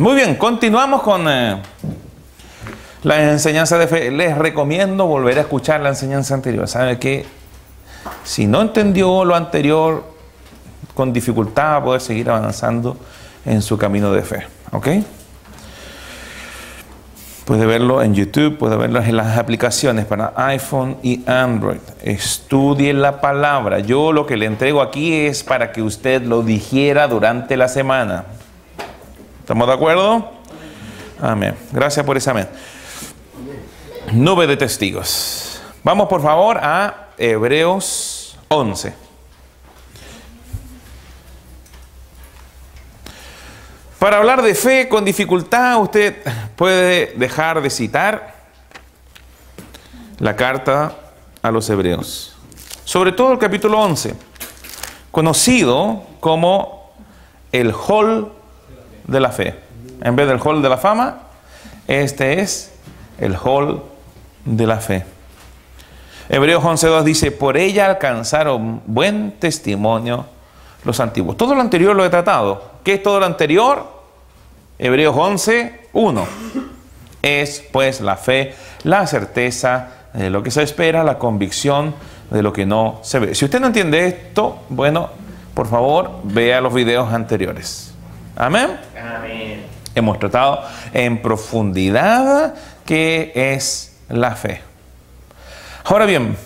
Muy bien, continuamos con la enseñanza de fe. Les recomiendo volver a escuchar la enseñanza anterior. ¿Sabe qué? Si no entendió lo anterior, con dificultad va a poder seguir avanzando en su camino de fe. ¿Ok? Puede verlo en YouTube, puede verlo en las aplicaciones para iPhone y Android. Estudie la palabra. Yo lo que le entrego aquí es para que usted lo digiera durante la semana. ¿Estamos de acuerdo? Amén. Gracias por ese amén. Nube de testigos. Vamos por favor a Hebreos 11. Para hablar de fe con dificultad, usted puede dejar de citar la carta a los Hebreos. Sobre todo el capítulo 11, conocido como el hall de la fe. En vez del hall de la fama, este es el hall de la fe. Hebreos 11:2 dice: por ella alcanzaron buen testimonio los antiguos. Todo lo anterior lo he tratado. ¿Qué es todo lo anterior? Hebreos 11:1. Es pues la fe, la certeza de lo que se espera, la convicción de lo que no se ve. Si usted no entiende esto, bueno, por favor, vea los videos anteriores. Amén. Amén. Hemos tratado en profundidad qué es la fe. Ahora bien,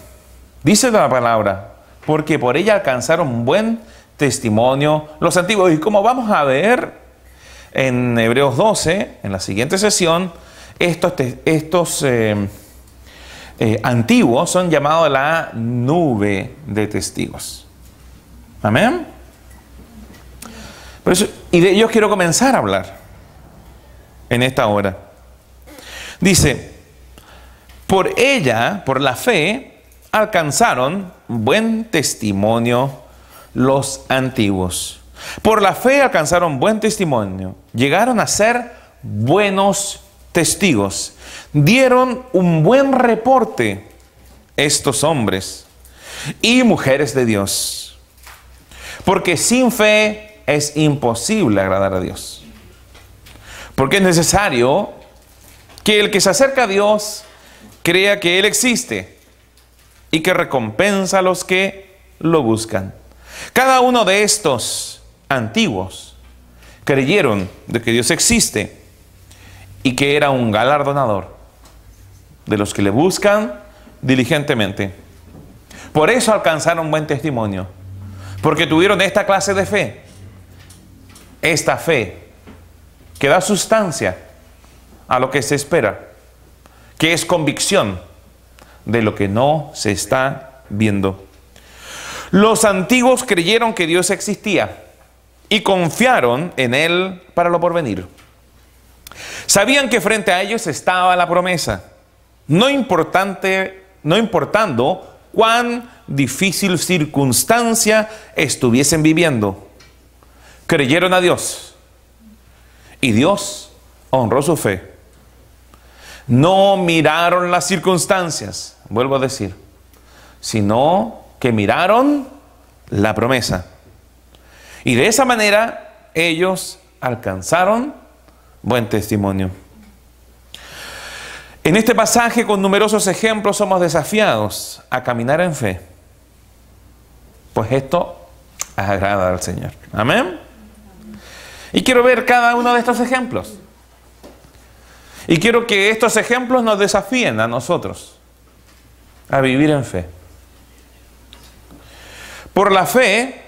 dice la palabra, porque por ella alcanzaron buen testimonio los antiguos. Y como vamos a ver en Hebreos 12, en la siguiente sesión, estos antiguos son llamados la nube de testigos. Amén. Por eso, y de ellos quiero comenzar a hablar en esta hora. Dice: por ella, por la fe, alcanzaron buen testimonio los antiguos. Por la fe alcanzaron buen testimonio. Llegaron a ser buenos testigos. Dieron un buen reporte estos hombres y mujeres de Dios. Porque sin fe es imposible agradar a Dios. Porque es necesario que el que se acerca a Dios crea que Él existe y que recompensa a los que lo buscan. Cada uno de estos antiguos creyeron de que Dios existe y que era un galardonador de los que le buscan diligentemente. Por eso alcanzaron buen testimonio, porque tuvieron esta clase de fe, esta fe que da sustancia a lo que se espera, que es convicción de lo que no se está viendo. Los antiguos creyeron que Dios existía y confiaron en Él para lo porvenir. Sabían que frente a ellos estaba la promesa, no importando cuán difícil circunstancia estuviesen viviendo. Creyeron a Dios y Dios honró su fe. No miraron las circunstancias, vuelvo a decir, sino que miraron la promesa. Y de esa manera ellos alcanzaron buen testimonio. En este pasaje, con numerosos ejemplos, somos desafiados a caminar en fe, pues esto agrada al Señor. Amén. Y quiero ver cada uno de estos ejemplos. Y quiero que estos ejemplos nos desafíen a nosotros a vivir en fe. Por la fe,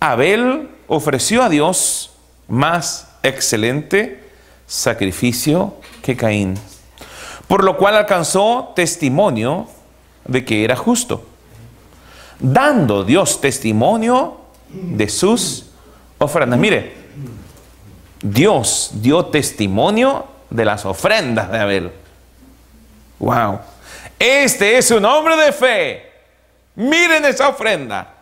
Abel ofreció a Dios más excelente sacrificio que Caín, por lo cual alcanzó testimonio de que era justo, dando Dios testimonio de sus ofrendas. Mire, Dios dio testimonio de las ofrendas de Abel. ¡Wow! Este es un hombre de fe. Miren esa ofrenda.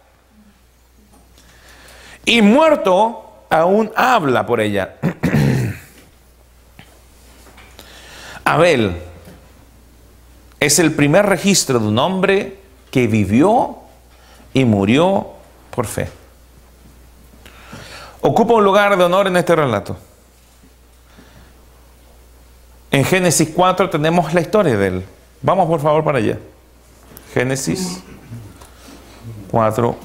Y muerto, aún habla por ella. Abel es el primer registro de un hombre que vivió y murió por fe. Ocupa un lugar de honor en este relato. En Génesis 4 tenemos la historia de él. Vamos por favor para allá. Génesis 4,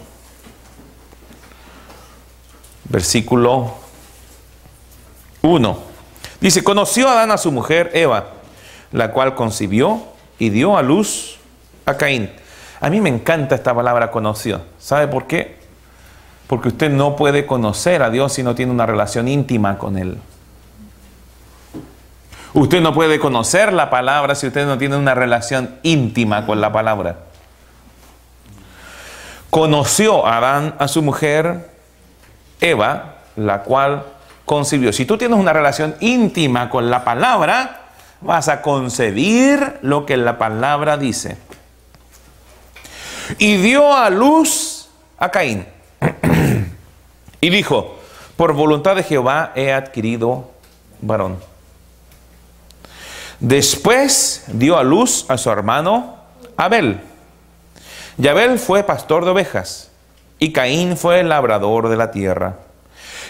versículo 1. Dice, conoció Adán a su mujer Eva, la cual concibió y dio a luz a Caín. A mí me encanta esta palabra conoció. ¿Sabe por qué? Porque usted no puede conocer a Dios si no tiene una relación íntima con Él. Usted no puede conocer la palabra si usted no tiene una relación íntima con la palabra. Conoció Adán a su mujer Eva, la cual concibió. Si tú tienes una relación íntima con la palabra, vas a concebir lo que la palabra dice. Y dio a luz a Caín. Y dijo, por voluntad de Jehová he adquirido varón. Después dio a luz a su hermano Abel. Y Abel fue pastor de ovejas, y Caín fue labrador de la tierra.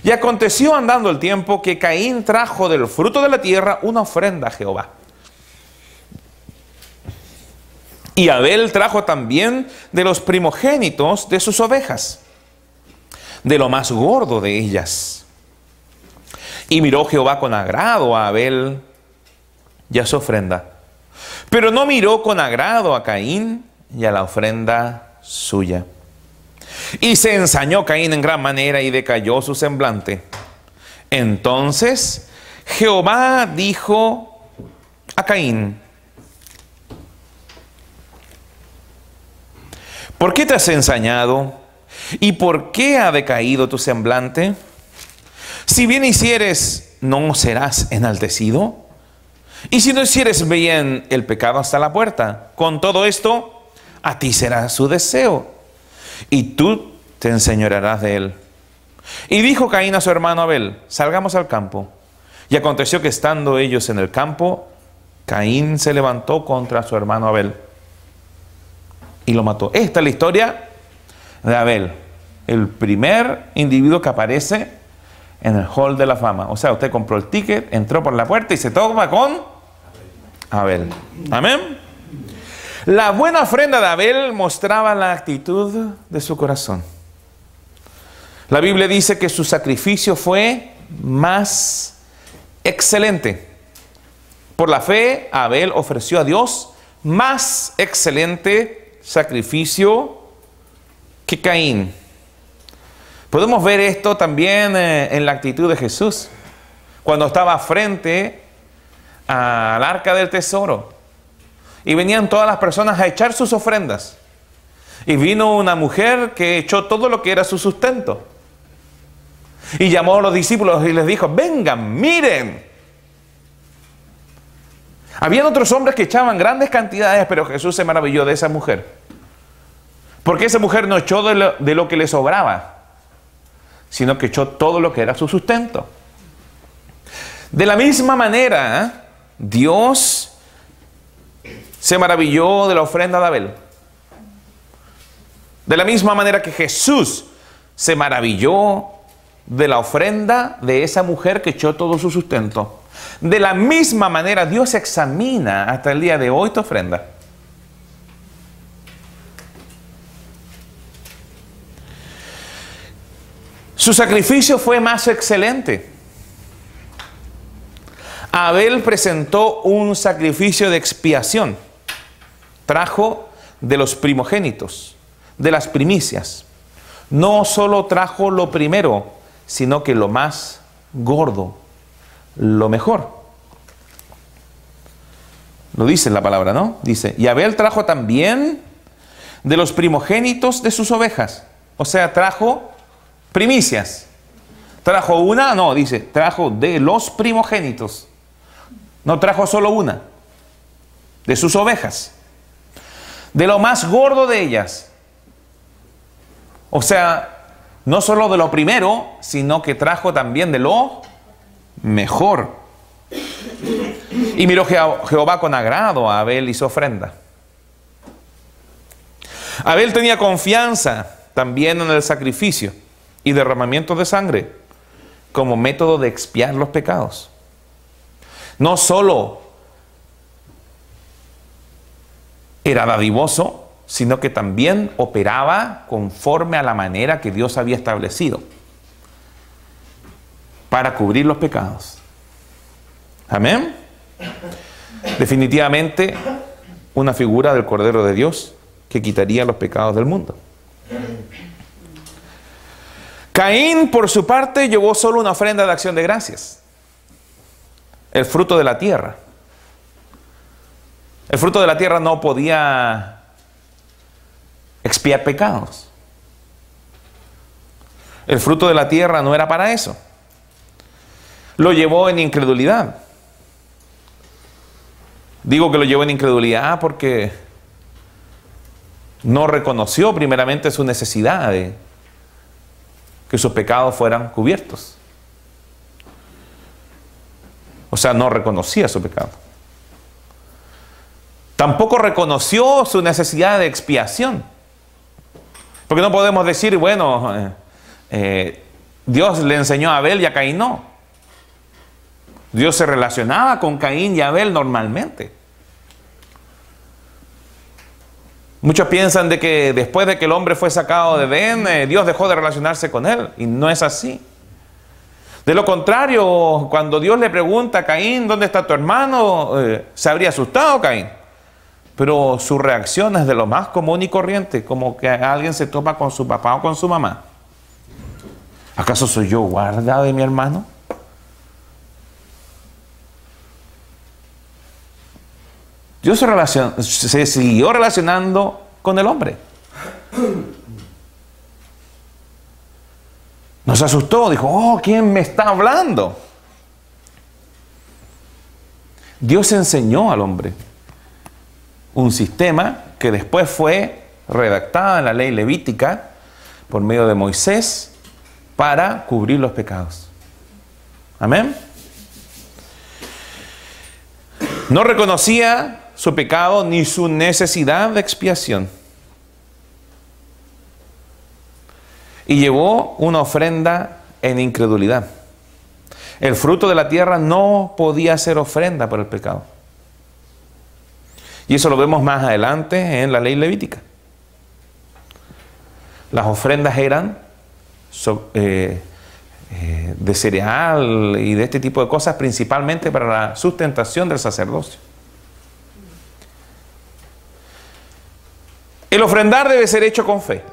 Y aconteció andando el tiempo que Caín trajo del fruto de la tierra una ofrenda a Jehová. Y Abel trajo también de los primogénitos de sus ovejas, de lo más gordo de ellas. Y miró Jehová con agrado a Abel y a su ofrenda, pero no miró con agrado a Caín y a la ofrenda suya. Y se ensañó Caín en gran manera y decayó su semblante. Entonces Jehová dijo a Caín, ¿por qué te has ensañado? ¿Y por qué ha decaído tu semblante? Si bien hicieres, ¿no serás enaltecido? Y si no hicieres bien, el pecado está a la puerta. Con todo esto, a ti será su deseo, y tú te enseñorearás de él. Y dijo Caín a su hermano Abel, salgamos al campo. Y aconteció que estando ellos en el campo, Caín se levantó contra su hermano Abel y lo mató. Esta es la historia de Abel, el primer individuo que aparece en el hall de la fama. O sea, usted compró el ticket, entró por la puerta y se toma con Abel. Amén. La buena ofrenda de Abel mostraba la actitud de su corazón. La Biblia dice que su sacrificio fue más excelente. Por la fe, Abel ofreció a Dios más excelente sacrificio que Caín. Podemos ver esto también en la actitud de Jesús, cuando estaba frente al arca del tesoro y venían todas las personas a echar sus ofrendas, y vino una mujer que echó todo lo que era su sustento y llamó a los discípulos y les dijo, vengan, miren. Habían otros hombres que echaban grandes cantidades, pero Jesús se maravilló de esa mujer, porque esa mujer no echó de lo que le sobraba, sino que echó todo lo que era su sustento. De la misma manera, Dios se maravilló de la ofrenda de Abel. De la misma manera que Jesús se maravilló de la ofrenda de esa mujer que echó todo su sustento. De la misma manera, Dios examina hasta el día de hoy tu ofrenda. Su sacrificio fue más excelente. Abel presentó un sacrificio de expiación. Trajo de los primogénitos, de las primicias. No solo trajo lo primero, sino que lo más gordo, lo mejor. Lo dice la palabra, ¿no? Dice, y Abel trajo también de los primogénitos de sus ovejas. O sea, trajo primicias. ¿Trajo una? No, dice, trajo de los primogénitos. No trajo solo una. De sus ovejas. De lo más gordo de ellas. O sea, no solo de lo primero, sino que trajo también de lo mejor. Y miró Jehová con agrado a Abel y su ofrenda. Abel tenía confianza también en el sacrificio y derramamiento de sangre como método de expiar los pecados. No solo era dadivoso, sino que también operaba conforme a la manera que Dios había establecido para cubrir los pecados. Amén. Definitivamente una figura del Cordero de Dios que quitaría los pecados del mundo. Caín, por su parte, llevó solo una ofrenda de acción de gracias, el fruto de la tierra. El fruto de la tierra no podía expiar pecados. El fruto de la tierra no era para eso. Lo llevó en incredulidad. Digo que lo llevó en incredulidad porque no reconoció primeramente su necesidad de que sus pecados fueran cubiertos. O sea, no reconocía su pecado. Tampoco reconoció su necesidad de expiación. Porque no podemos decir, bueno, Dios le enseñó a Abel y a Caín no. Dios se relacionaba con Caín y Abel normalmente. Muchos piensan de que después de que el hombre fue sacado de Edén, Dios dejó de relacionarse con él. Y no es así. De lo contrario, cuando Dios le pregunta a Caín, ¿dónde está tu hermano? Se habría asustado Caín. Pero su reacción es de lo más común y corriente, como que alguien se topa con su papá o con su mamá. ¿Acaso soy yo guarda de mi hermano? Dios se siguió relacionando con el hombre. No se asustó, dijo, oh, ¿quién me está hablando? Dios enseñó al hombre un sistema que después fue redactado en la ley levítica por medio de Moisés para cubrir los pecados. Amén. No reconocía su pecado ni su necesidad de expiación. Y llevó una ofrenda en incredulidad. El fruto de la tierra no podía ser ofrenda por el pecado. Y eso lo vemos más adelante en la ley levítica. Las ofrendas eran de cereal y de este tipo de cosas, principalmente para la sustentación del sacerdocio. El ofrendar debe ser hecho con fe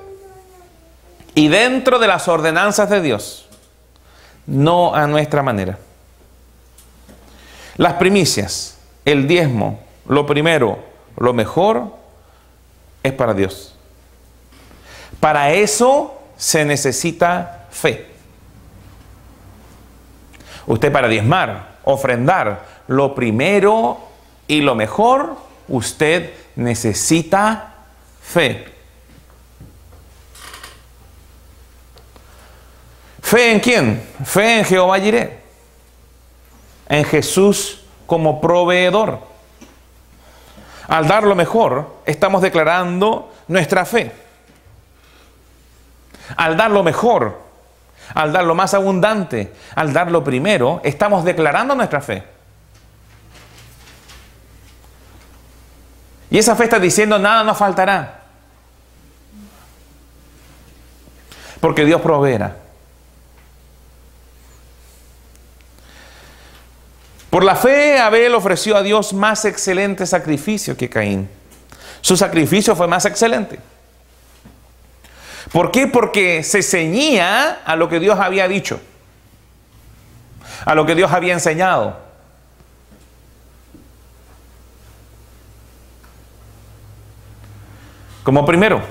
y dentro de las ordenanzas de Dios, no a nuestra manera. Las primicias, el diezmo, lo primero, lo mejor, es para Dios. Para eso se necesita fe. Usted para diezmar, ofrendar, lo primero y lo mejor, usted necesita fe. ¿Fe en quién? Fe en Jehová Jireh. En Jesús como proveedor. Al dar lo mejor, estamos declarando nuestra fe. Al dar lo mejor, al dar lo más abundante, al dar lo primero, estamos declarando nuestra fe. Y esa fe está diciendo, nada nos faltará. Porque Dios proveerá. Por la fe, Abel ofreció a Dios más excelente sacrificio que Caín. Su sacrificio fue más excelente. ¿Por qué? Porque se ceñía a lo que Dios había dicho, a lo que Dios había enseñado. Como primero,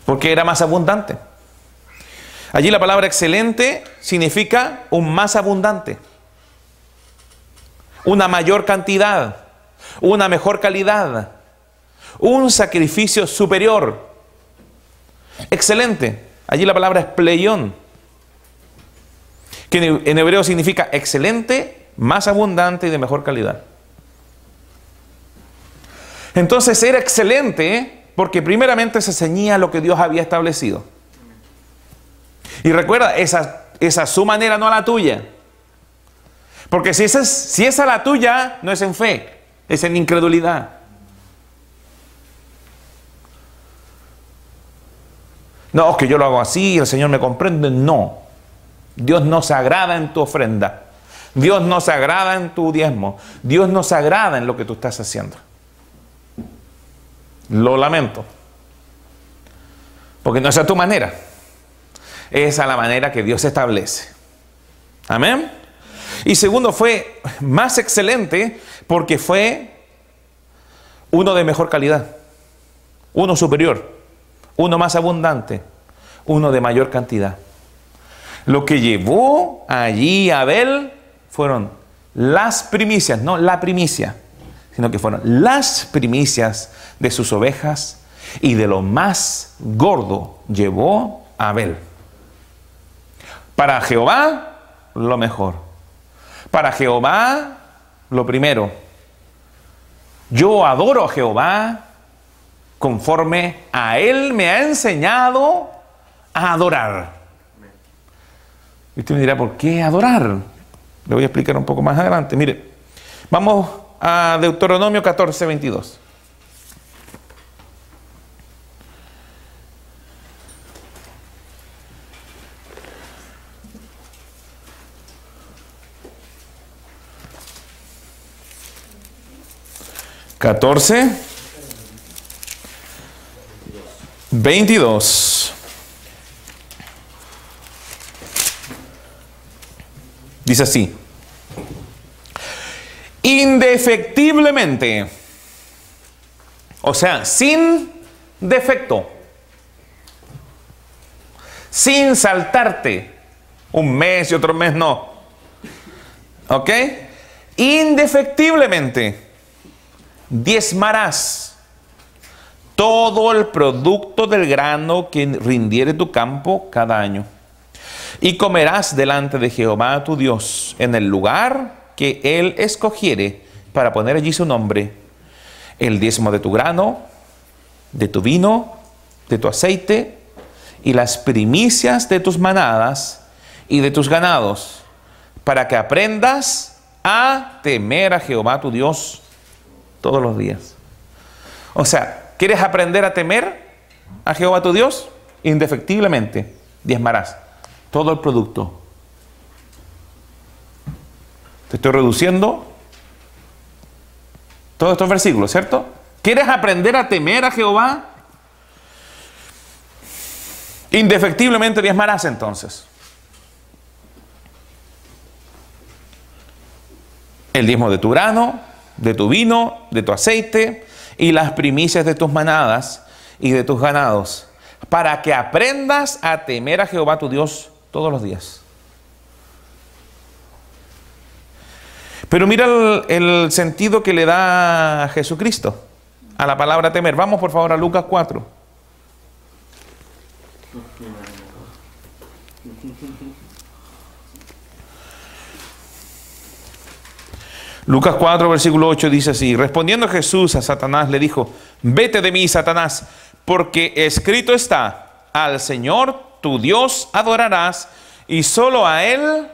porque era más abundante. Allí la palabra excelente significa un más abundante, una mayor cantidad, una mejor calidad, un sacrificio superior. Excelente. Allí la palabra es pleión, que en hebreo significa excelente, más abundante y de mejor calidad. Entonces era excelente porque primeramente se ceñía a lo que Dios había establecido. Y recuerda, esa es su manera, no a la tuya. Porque si esa es la tuya, no es en fe, es en incredulidad. No, es que yo lo hago así y el Señor me comprende. No. Dios no se agrada en tu ofrenda. Dios no se agrada en tu diezmo. Dios no se agrada en lo que tú estás haciendo. Lo lamento. Porque no es a tu manera. Es a la manera que Dios establece. Amén. Y segundo, fue más excelente porque fue uno de mejor calidad, uno superior, uno más abundante, uno de mayor cantidad. Lo que llevó allí a Abel fueron las primicias, no la primicia, sino que fueron las primicias de sus ovejas, y de lo más gordo llevó a Abel. Para Jehová, lo mejor. Para Jehová, lo primero. Yo adoro a Jehová conforme a Él me ha enseñado a adorar. Y usted me dirá, ¿por qué adorar? Le voy a explicar un poco más adelante. Mire, vamos a Deuteronomio 14, 22. ...14... 22... dice así: indefectiblemente, o sea, sin defecto, sin saltarte un mes y otro mes no, ¿ok? Indefectiblemente diezmarás todo el producto del grano que rindiere tu campo cada año, y comerás delante de Jehová tu Dios en el lugar que Él escogiere para poner allí su nombre, el diezmo de tu grano, de tu vino, de tu aceite, y las primicias de tus manadas y de tus ganados, para que aprendas a temer a Jehová tu Dios todos los días. O sea, ¿quieres aprender a temer a Jehová tu Dios? Indefectiblemente diezmarás todo el producto. Te estoy reduciendo todos estos versículos, ¿cierto? ¿Quieres aprender a temer a Jehová? Indefectiblemente diezmarás entonces. El diezmo de tu grano, de tu vino, de tu aceite, y las primicias de tus manadas y de tus ganados, para que aprendas a temer a Jehová tu Dios todos los días. Pero mira el sentido que le da Jesucristo a la palabra temer. Vamos por favor a Lucas 4. Lucas 4, versículo 8 dice así: respondiendo Jesús a Satanás le dijo: vete de mí, Satanás, porque escrito está, al Señor tu Dios adorarás y solo a Él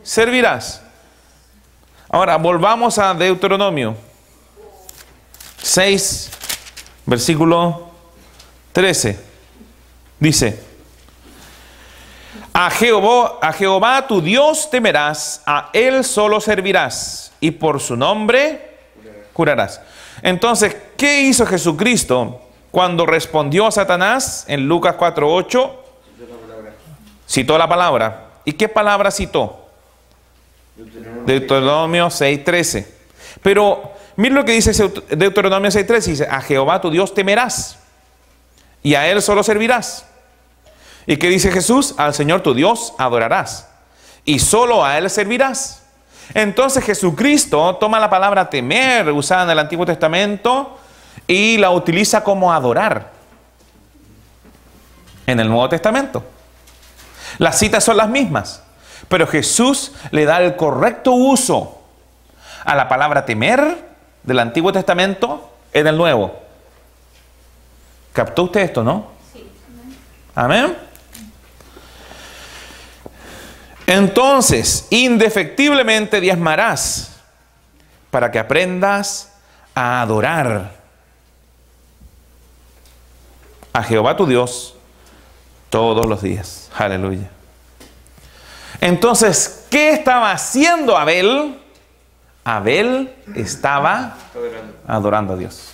servirás. Ahora volvamos a Deuteronomio 6, versículo 13. Dice: a Jehová tu Dios temerás, a Él solo servirás, y por su nombre jurarás. Entonces, ¿qué hizo Jesucristo cuando respondió a Satanás en Lucas 4:8? Citó la palabra. ¿Y qué palabra citó? Deuteronomio 6:13. Pero mira lo que dice Deuteronomio 6:13. Dice: a Jehová tu Dios temerás, y a Él solo servirás. ¿Y qué dice Jesús? Al Señor tu Dios adorarás, y solo a Él servirás. Entonces Jesucristo toma la palabra temer, usada en el Antiguo Testamento, y la utiliza como adorar en el Nuevo Testamento. Las citas son las mismas, pero Jesús le da el correcto uso a la palabra temer del Antiguo Testamento en el Nuevo. ¿Captó usted esto, no? Sí. Amén. Entonces, indefectiblemente diezmarás para que aprendas a adorar a Jehová tu Dios Todos los días. Aleluya. Entonces, ¿qué estaba haciendo Abel? Abel estaba adorando a Dios.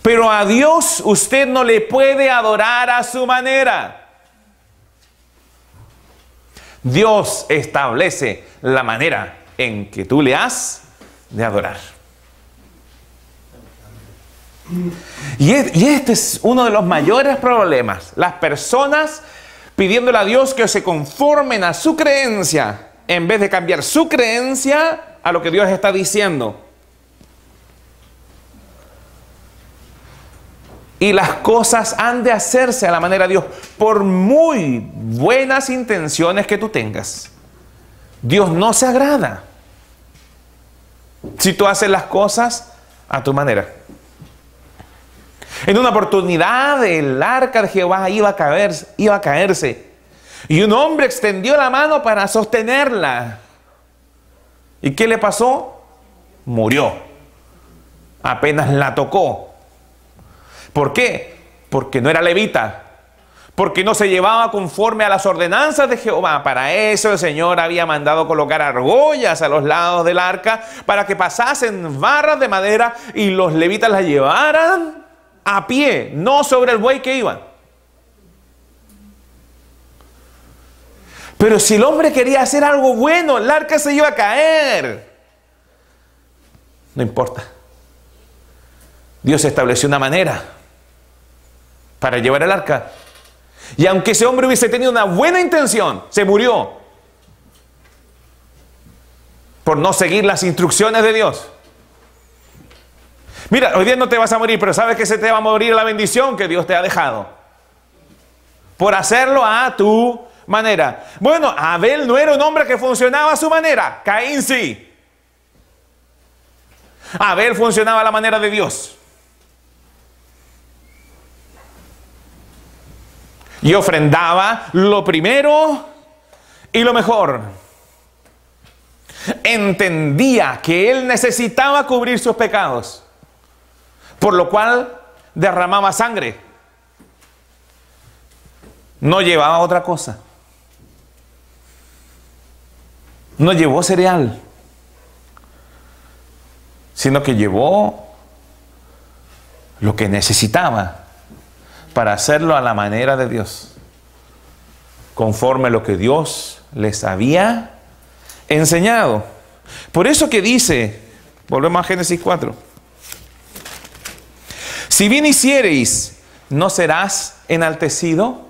Pero a Dios usted no le puede adorar a su manera. Dios establece la manera en que tú le has de adorar. Y este es uno de los mayores problemas. Las personas pidiéndole a Dios que se conformen a su creencia, en vez de cambiar su creencia a lo que Dios está diciendo. Y las cosas han de hacerse a la manera de Dios, por muy buenas intenciones que tú tengas. Dios no se agrada si tú haces las cosas a tu manera. En una oportunidad el arca de Jehová iba a caerse. Y un hombre extendió la mano para sostenerla. ¿Y qué le pasó? Murió. Apenas la tocó. ¿Por qué? Porque no era levita. Porque no se llevaba conforme a las ordenanzas de Jehová. Para eso el Señor había mandado colocar argollas a los lados del arca para que pasasen barras de madera y los levitas las llevaran a pie, no sobre el buey que iban. Pero si el hombre quería hacer algo bueno, el arca se iba a caer. No importa. Dios estableció una manera para llevar el arca. Y aunque ese hombre hubiese tenido una buena intención, se murió por no seguir las instrucciones de Dios. Mira, hoy día no te vas a morir, pero sabes que se te va a morir la bendición que Dios te ha dejado por hacerlo a tu manera. Bueno, Abel no era un hombre que funcionaba a su manera. Caín sí. Abel funcionaba a la manera de Dios. Y ofrendaba lo primero y lo mejor. Entendía que él necesitaba cubrir sus pecados, por lo cual derramaba sangre. No llevaba otra cosa. No llevó cereal, sino que llevó lo que necesitaba para hacerlo a la manera de Dios, conforme a lo que Dios les había enseñado. Por eso que dice, volvemos a Génesis 4, si bien hiciereis, ¿no serás enaltecido?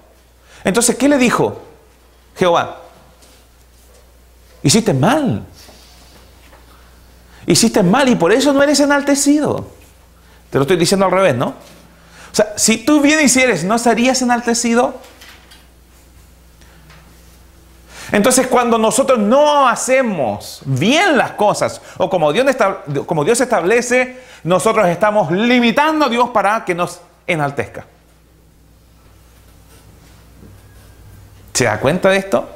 Entonces, ¿qué le dijo Jehová? Hiciste mal. Hiciste mal y por eso no eres enaltecido. Te lo estoy diciendo al revés, ¿no? O sea, si tú bien hicieres, ¿no serías enaltecido? Entonces, cuando nosotros no hacemos bien las cosas, o como Dios establece, nosotros estamos limitando a Dios para que nos enaltezca. ¿Se da cuenta de esto?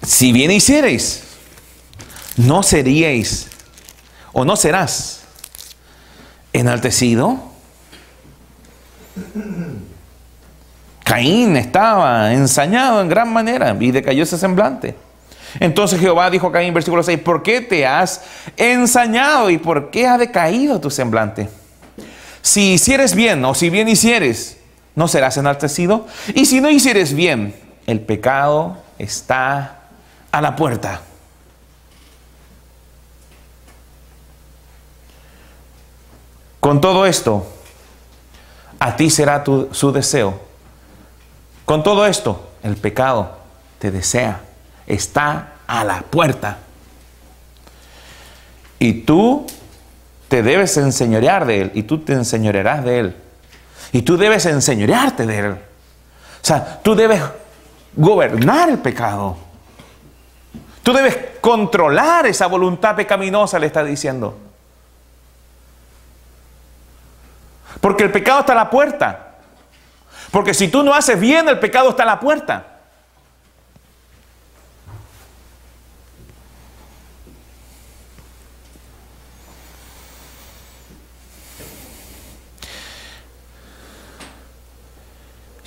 Si bien hiciereis, no seríais o no serás enaltecido. Caín estaba ensañado en gran manera y decayó ese semblante. Entonces Jehová dijo a Caín, versículo 6, ¿por qué te has ensañado y por qué ha decaído tu semblante? Si hicieres bien o si bien hicieres, ¿no serás enaltecido? Y si no hicieres bien, el pecado está a la puerta. Con todo esto, a ti será su deseo. Con todo esto, el pecado te desea, está a la puerta. Y tú te debes enseñorear de él, y tú te enseñorearás de él. Y tú debes enseñorearte de él. O sea, tú debes gobernar el pecado. Tú debes controlar esa voluntad pecaminosa, le está diciendo. Porque el pecado está a la puerta. Porque si tú no haces bien, el pecado está a la puerta.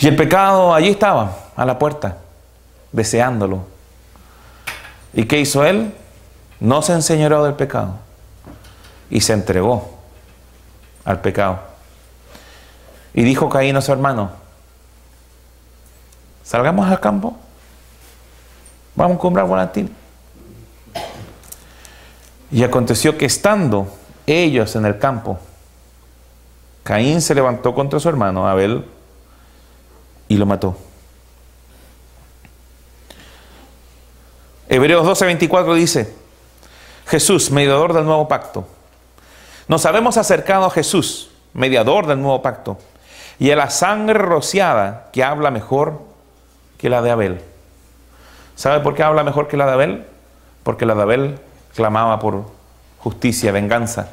Y el pecado allí estaba, a la puerta, deseándolo. ¿Y qué hizo él? No se enseñoreó del pecado y se entregó al pecado. Y dijo Caín a su hermano: salgamos al campo, vamos a comprar volantín. Y aconteció que estando ellos en el campo, Caín se levantó contra su hermano Abel y lo mató. Hebreos 12:24 dice: Jesús, mediador del nuevo pacto. Nos habemos acercado a Jesús, mediador del nuevo pacto, y a la sangre rociada, que habla mejor que la de Abel. ¿Sabe por qué habla mejor que la de Abel? Porque la de Abel clamaba por justicia, venganza,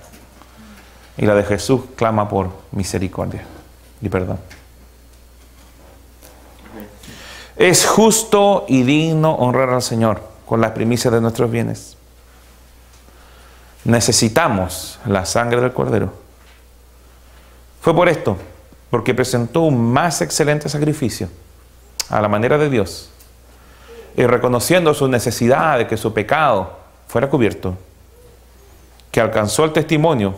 y la de Jesús clama por misericordia y perdón. Es justo y digno honrar al Señor con las primicias de nuestros bienes. Necesitamos la sangre del Cordero. Fue por esto, porque presentó un más excelente sacrificio a la manera de Dios, y reconociendo su necesidad de que su pecado fuera cubierto, que alcanzó el testimonio,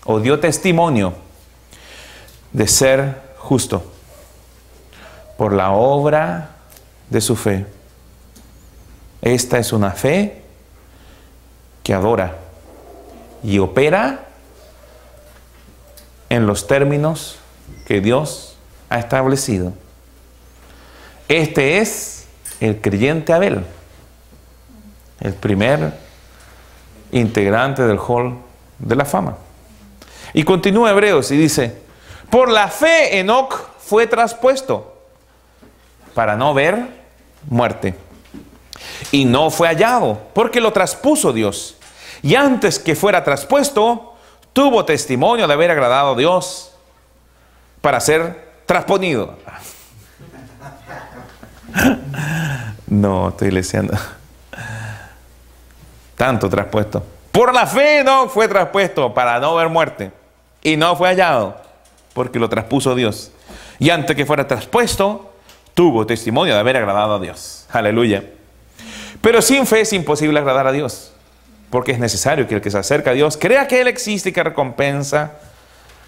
o dio testimonio de ser justo por la obra de su fe. Esta es una fe que adora y opera en los términos que Dios ha establecido. Este es el creyente Abel, el primer integrante del hall de la fama. Y continúa Hebreos y dice: por la fe Enoc fue traspuesto para no ver muerte, y no fue hallado, porque lo traspuso Dios. Y antes que fuera traspuesto, tuvo testimonio de haber agradado a Dios para ser trasponido. No, estoy leseando. Tanto traspuesto. Por la fe no fue traspuesto para no ver muerte, y no fue hallado, porque lo traspuso Dios. Y antes que fuera traspuesto, tuvo testimonio de haber agradado a Dios. Aleluya. Pero sin fe es imposible agradar a Dios, porque es necesario que el que se acerca a Dios crea que Él existe y que recompensa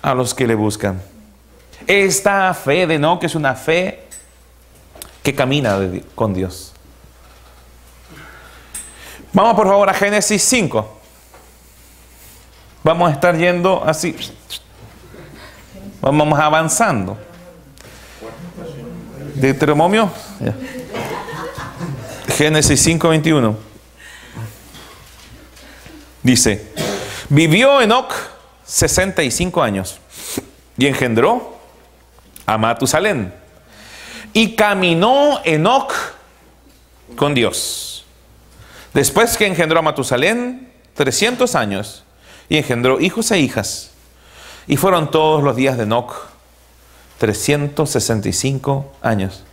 a los que le buscan. Esta fe de Enoc es una fe que camina con Dios. Vamos por favor a Génesis 5. Vamos a estar yendo así. Vamos avanzando. Deuteronomio. Génesis 5:21. Dice: vivió Enoc 65 años y engendró a Matusalén. Y caminó Enoc con Dios. Después que engendró a Matusalén, 300 años, y engendró hijos e hijas. Y fueron todos los días de Enoc 365 años.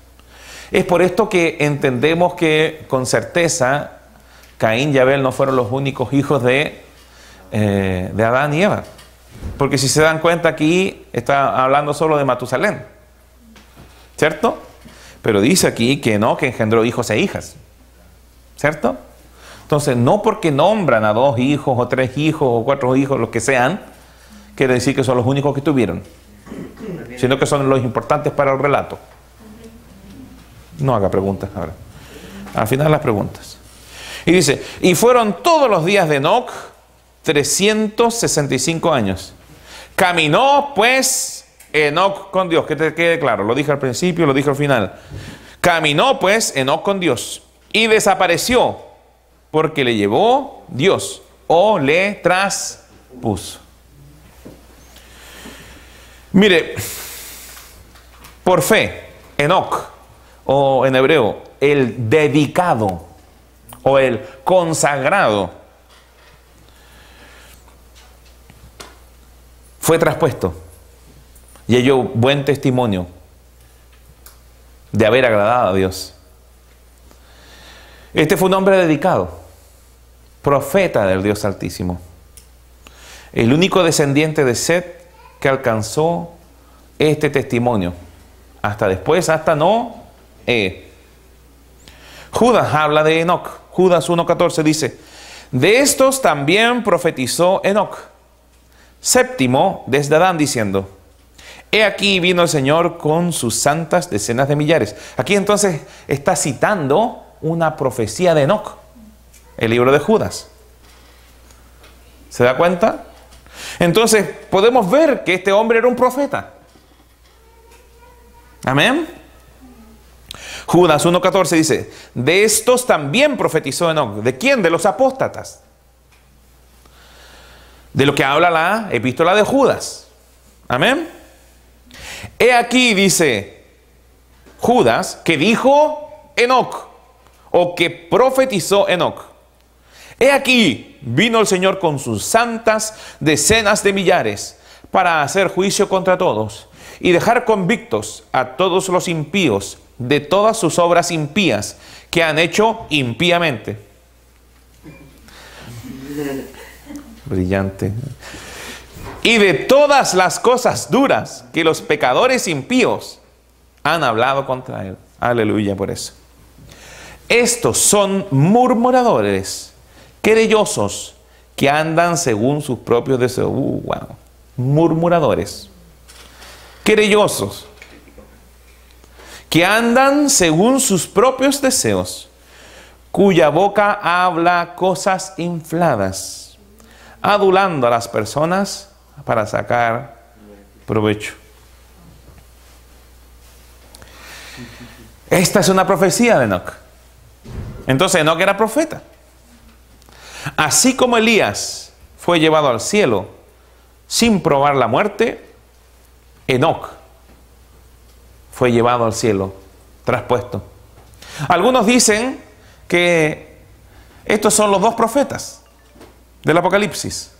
Es por esto que entendemos que con certeza Caín y Abel no fueron los únicos hijos de Adán y Eva. Porque si se dan cuenta, aquí está hablando solo de Matusalén, ¿cierto? Pero dice aquí que no, que engendró hijos e hijas, ¿cierto? Entonces, no porque nombran a 2 hijos o 3 hijos o 4 hijos, los que sean, quiere decir que son los únicos que tuvieron, sino que son los importantes para el relato. No haga preguntas ahora. Al final las preguntas. Y dice: y fueron todos los días de Enoc 365 años. Caminó pues Enoc con Dios. Que te quede claro, lo dije al principio, lo dije al final. Caminó pues Enoc con Dios y desapareció, porque le llevó Dios o le traspuso. Mire, por fe, Enoc, o en hebreo, el dedicado o el consagrado, fue traspuesto y halló buen testimonio de haber agradado a Dios. Este fue un hombre dedicado, profeta del Dios Altísimo, el único descendiente de Set que alcanzó este testimonio hasta después, hasta Noé. Judas habla de Enoc. Judas 1:14 dice: de estos también profetizó Enoc, séptimo desde Adán, diciendo: he aquí vino el Señor con sus santas decenas de millares. Aquí entonces está citando una profecía de Enoc, el libro de Judas. ¿Se da cuenta? Entonces podemos ver que este hombre era un profeta. Amén. Judas 1:14 dice: de estos también profetizó Enoc. ¿De quién? De los apóstatas. De lo que habla la epístola de Judas. Amén. He aquí, dice Judas, que dijo Enoc, o que profetizó Enoc: he aquí vino el Señor con sus santas decenas de millares para hacer juicio contra todos y dejar convictos a todos los impíos de todas sus obras impías que han hecho impíamente. Brillante. Y de todas las cosas duras que los pecadores impíos han hablado contra él. Aleluya por eso. Estos son murmuradores, querellosos, que andan según sus propios deseos. Wow. Murmuradores, querellosos, que andan según sus propios deseos, cuya boca habla cosas infladas, adulando a las personas para sacar provecho. Esta es una profecía de Enoc. Entonces Enoc era profeta. Así como Elías fue llevado al cielo sin probar la muerte, Enoc fue llevado al cielo traspuesto. Algunos dicen que estos son los dos profetas del Apocalipsis,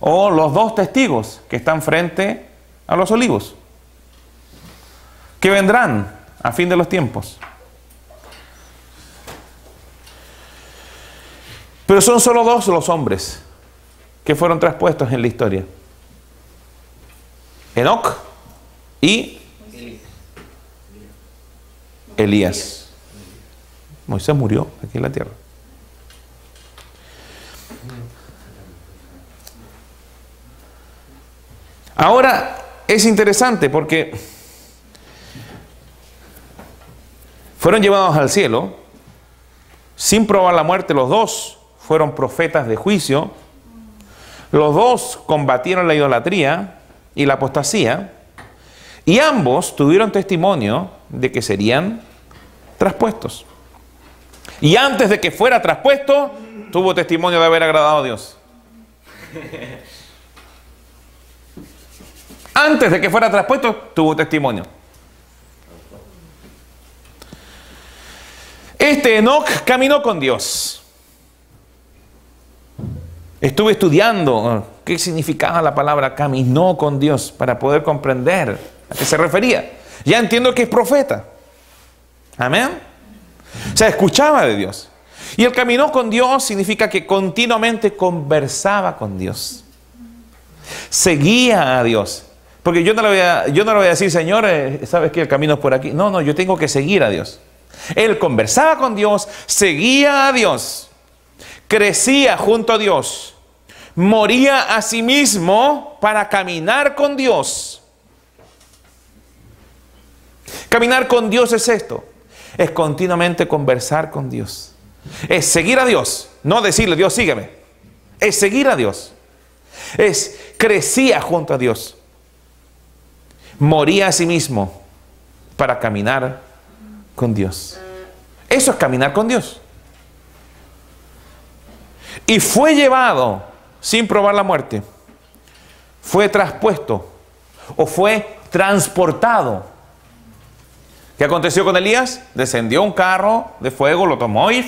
o los dos testigos que están frente a los olivos, que vendrán a fin de los tiempos. Pero son solo dos los hombres que fueron traspuestos en la historia: Enoc y Elías. Moisés murió aquí en la tierra. Ahora es interesante porque fueron llevados al cielo sin probar la muerte. Los dos fueron profetas de juicio. Los dos combatieron la idolatría y la apostasía. Y ambos tuvieron testimonio de que serían traspuestos. Y antes de que fuera traspuesto, tuvo testimonio de haber agradado a Dios. Antes de que fuera traspuesto, tuvo testimonio. Este Enoc caminó con Dios. Estuve estudiando qué significaba la palabra caminó con Dios para poder comprender a qué se refería. Ya entiendo que es profeta. Amén. O sea, escuchaba de Dios. Y el caminó con Dios significa que continuamente conversaba con Dios. Seguía a Dios. Porque yo no le voy a decir: Señor, ¿sabes que el camino es por aquí? No, no, yo tengo que seguir a Dios. Él conversaba con Dios, seguía a Dios, crecía junto a Dios, moría a sí mismo para caminar con Dios. Caminar con Dios es esto: es continuamente conversar con Dios, es seguir a Dios, no decirle Dios sígueme, es seguir a Dios, es crecía junto a Dios, moría a sí mismo para caminar con Dios. Eso es caminar con Dios. Y fue llevado sin probar la muerte, fue traspuesto o fue transportado. ¿Qué aconteció con Elías? Descendió un carro de fuego, lo tomó y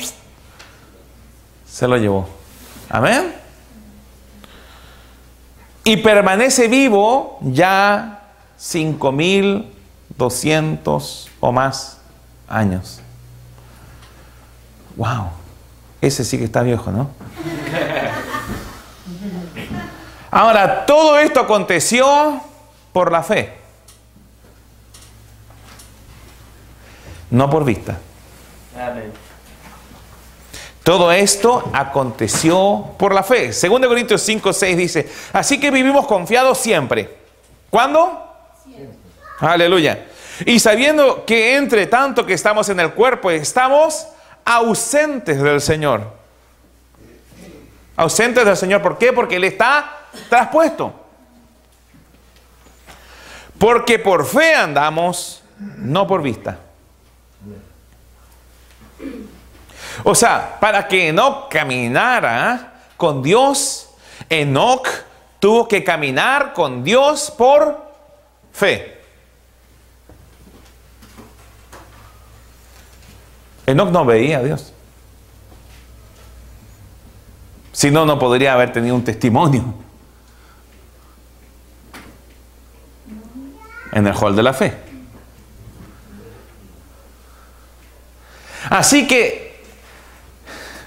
se lo llevó. Amén. Y permanece vivo ya 5.200 o más años. Wow, ese sí que está viejo, ¿no? Ahora, todo esto aconteció por la fe. no por vista. Amén. Todo esto aconteció por la fe. 2 Corintios 5:6 dice, así que vivimos confiados siempre. ¿Cuándo? Siempre. Aleluya. Y sabiendo que entre tanto que estamos en el cuerpo, estamos ausentes del Señor. Ausentes del Señor. ¿Por qué? Porque Él está traspuesto. Porque por fe andamos, no por vista. O sea, para que Enoc caminara con Dios, Enoc tuvo que caminar con Dios por fe. Enoc no veía a Dios. Si no, no podría haber tenido un testimonio en el hall de la fe. Así que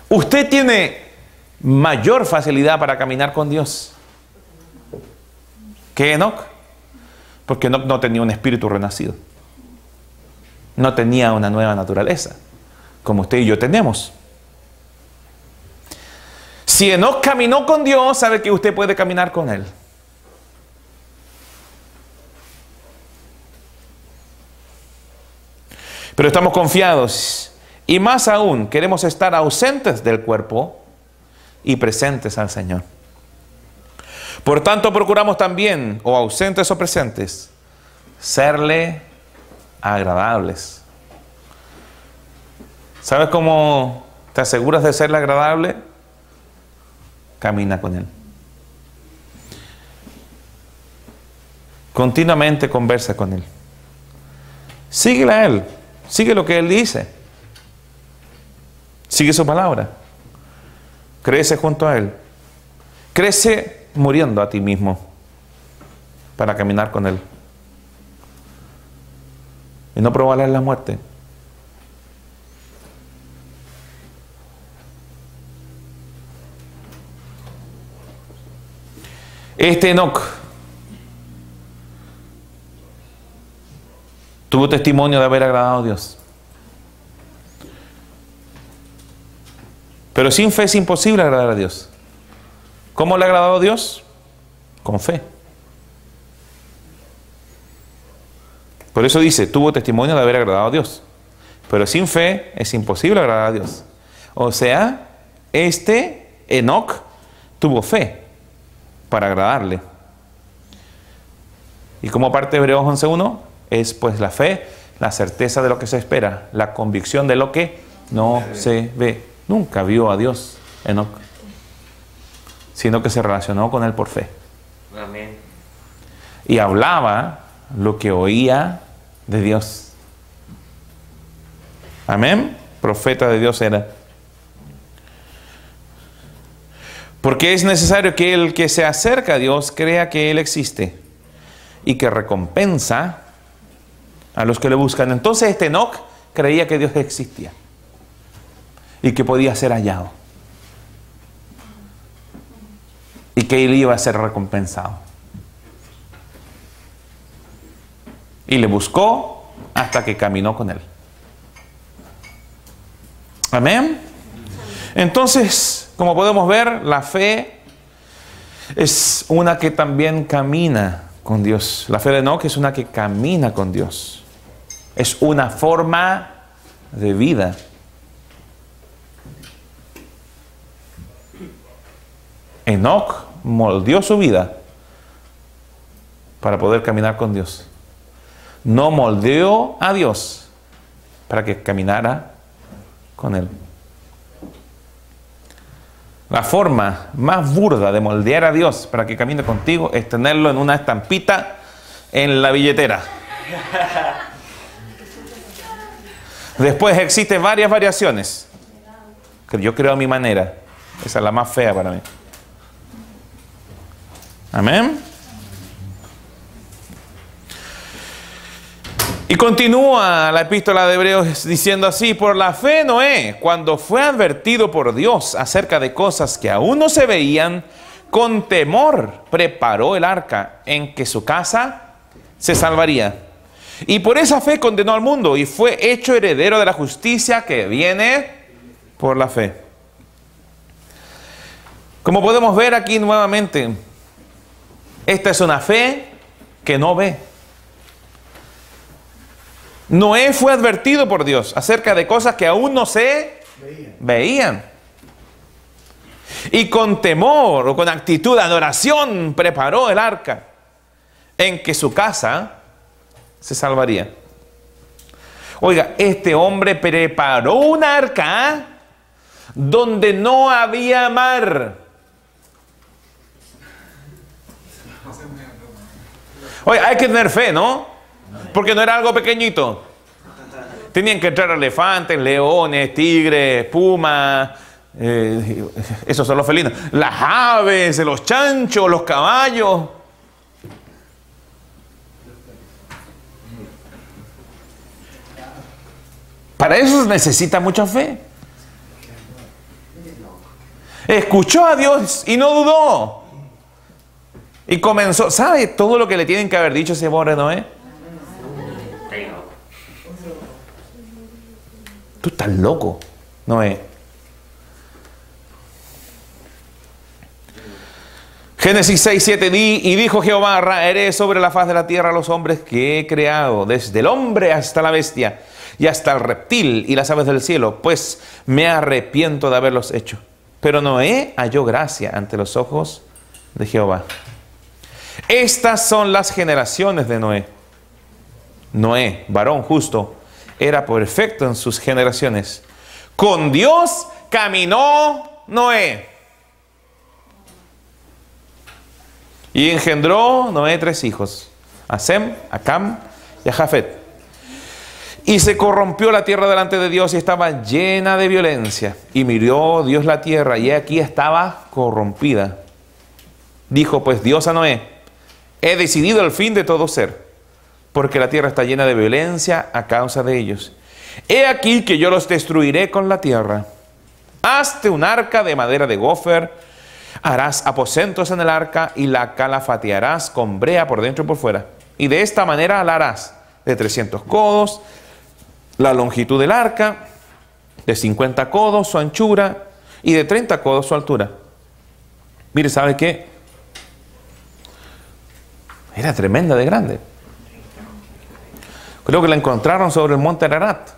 usted tiene mayor facilidad para caminar con Dios que Enoc, porque Enoc no tenía un espíritu renacido. No tenía una nueva naturaleza, como usted y yo tenemos. Si Enoc caminó con Dios, sabe que usted puede caminar con Él. Pero estamos confiados y más aún queremos estar ausentes del cuerpo y presentes al Señor. Por tanto, procuramos también, o ausentes o presentes, serle agradables. ¿Sabes cómo te aseguras de serle agradable? Camina con Él. Continuamente conversa con Él. Síguele a Él. Sigue lo que Él dice. Sigue su palabra. Crece junto a Él. Crece muriendo a ti mismo para caminar con Él. Y no probarle la muerte. Este Enoc tuvo testimonio de haber agradado a Dios. Pero sin fe es imposible agradar a Dios. ¿Cómo le ha agradado a Dios? Con fe. Por eso dice, tuvo testimonio de haber agradado a Dios. Pero sin fe es imposible agradar a Dios. O sea, este Enoc tuvo fe para agradarle. Y como parte de Hebreos 11:1, es pues la fe, la certeza de lo que se espera, la convicción de lo que no se ve. Nunca vio a Dios Enoc, sino que se relacionó con Él por fe. Amén. Y hablaba lo que oía de Dios. Amén. Profeta de Dios era. Porque es necesario que el que se acerca a Dios crea que Él existe y que recompensa a los que le buscan. Entonces este Enoc creía que Dios existía y que podía ser hallado y que Él iba a ser recompensado. Y le buscó hasta que caminó con Él. Amén. Entonces, como podemos ver, la fe es una que también camina con Dios. La fe de Enoc es una que camina con Dios. Es una forma de vida. Enoc moldeó su vida para poder caminar con Dios. No moldeó a Dios para que caminara con Él. La forma más burda de moldear a Dios para que camine contigo es tenerlo en una estampita en la billetera. Después existen varias variaciones que yo creo a mi manera. Esa es la más fea para mí. Amén. Y continúa la epístola de Hebreos diciendo así: por la fe Noé, cuando fue advertido por Dios acerca de cosas que aún no se veían, con temor preparó el arca en que su casa se salvaría. Y por esa fe condenó al mundo y fue hecho heredero de la justicia que viene por la fe. Como podemos ver aquí nuevamente, esta es una fe que no ve. Noé fue advertido por Dios acerca de cosas que aún no se veían. Y con temor o con actitud de adoración preparó el arca en que su casa se salvaría. Oiga, este hombre preparó un arca donde no había mar. Oiga, hay que tener fe, ¿no? Porque no era algo pequeñito. Tenían que entrar elefantes, leones, tigres, pumas. Esos son los felinos. Las aves, los chanchos, los caballos. Para eso se necesita mucha fe. Escuchó a Dios y no dudó. Y comenzó. ¿Sabe todo lo que le tienen que haber dicho a ese pobre Noé? Tú estás loco, Noé. Génesis 6, 7, y dijo Jehová, raeré sobre la faz de la tierra a los hombres que he creado, desde el hombre hasta la bestia, y hasta el reptil y las aves del cielo, pues me arrepiento de haberlos hecho. Pero Noé halló gracia ante los ojos de Jehová. Estas son las generaciones de Noé. Noé, varón justo, era perfecto en sus generaciones. Con Dios caminó Noé. Y engendró Noé 3 hijos, a Sem, a Cam y a Jafet. Y se corrompió la tierra delante de Dios y estaba llena de violencia. Y miró Dios la tierra y aquí estaba corrompida. Dijo pues Dios a Noé, he decidido el fin de todo ser, porque la tierra está llena de violencia a causa de ellos. He aquí que yo los destruiré con la tierra. Hazte un arca de madera de gofer. Harás aposentos en el arca y la calafatearás con brea por dentro y por fuera. Y de esta manera la harás de 300 codos, la longitud del arca, de 50 codos su anchura y de 30 codos su altura. Mire, ¿sabe qué? Era tremenda de grande. Creo que la encontraron sobre el monte Ararat.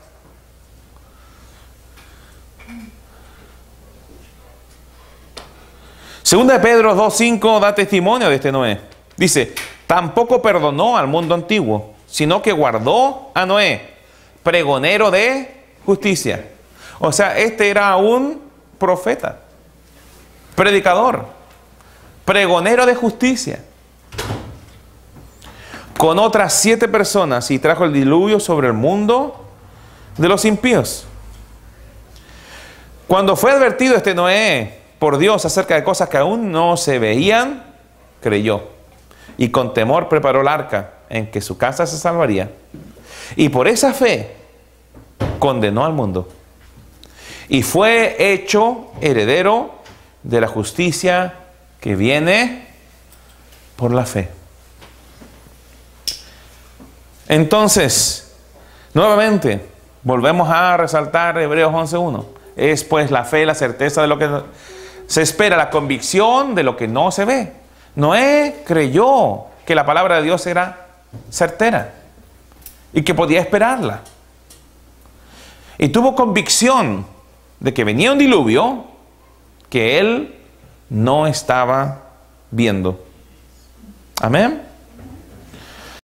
Segunda de Pedro 2:5 da testimonio de este Noé. Dice, tampoco perdonó al mundo antiguo, sino que guardó a Noé, pregonero de justicia. O sea, este era un profeta, predicador, pregonero de justicia. Con otras 7 personas y trajo el diluvio sobre el mundo de los impíos. Cuando fue advertido este Noé por Dios acerca de cosas que aún no se veían, creyó y con temor preparó el arca en que su casa se salvaría. Y por esa fe condenó al mundo y fue hecho heredero de la justicia que viene por la fe. Entonces, nuevamente, volvemos a resaltar Hebreos 11:1. Es pues la fe, la certeza de lo que se espera, la convicción de lo que no se ve. Noé creyó que la palabra de Dios era certera y que podía esperarla. Y tuvo convicción de que venía un diluvio que él no estaba viendo. Amén.